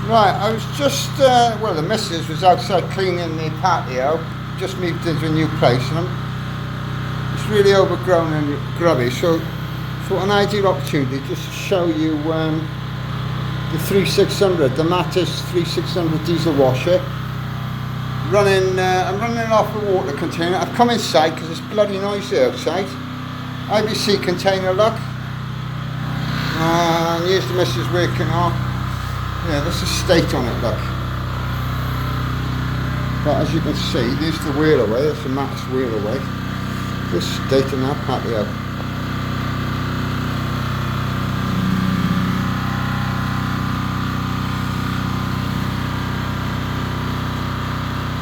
Right, I was just, well, the missus was outside cleaning the patio, just moved into a new place, and it's really overgrown and grubby, so thought an ideal opportunity just to show you the 3600, the Mattis 3600 diesel washer. I'm running it off a water container. I've come inside because it's bloody noisy outside. IBC container, look. And here's the missus working on. Yeah, there's a state on it, look. But as you can see, there's the whirlaway, that's the Mattis whirlaway. There's state in that patio.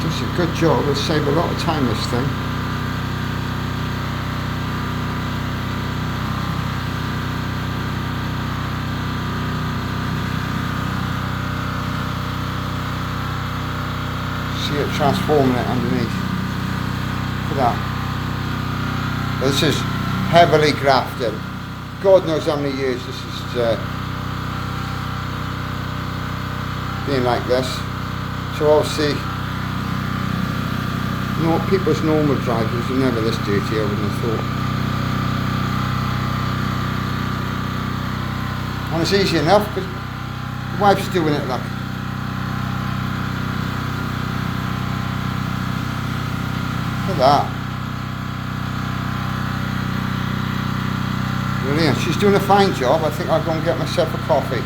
Does a good job, it'll save a lot of time, this thing. See it transforming it underneath. Look at that. This is heavily grafted. God knows how many years this is being like this. So obviously, people's normal drivers are never this dirty, I wouldn't have thought. And it's easy enough because the wife's doing it, look. Look at that. Brilliant. She's doing a fine job. I think I'll go and get myself a coffee.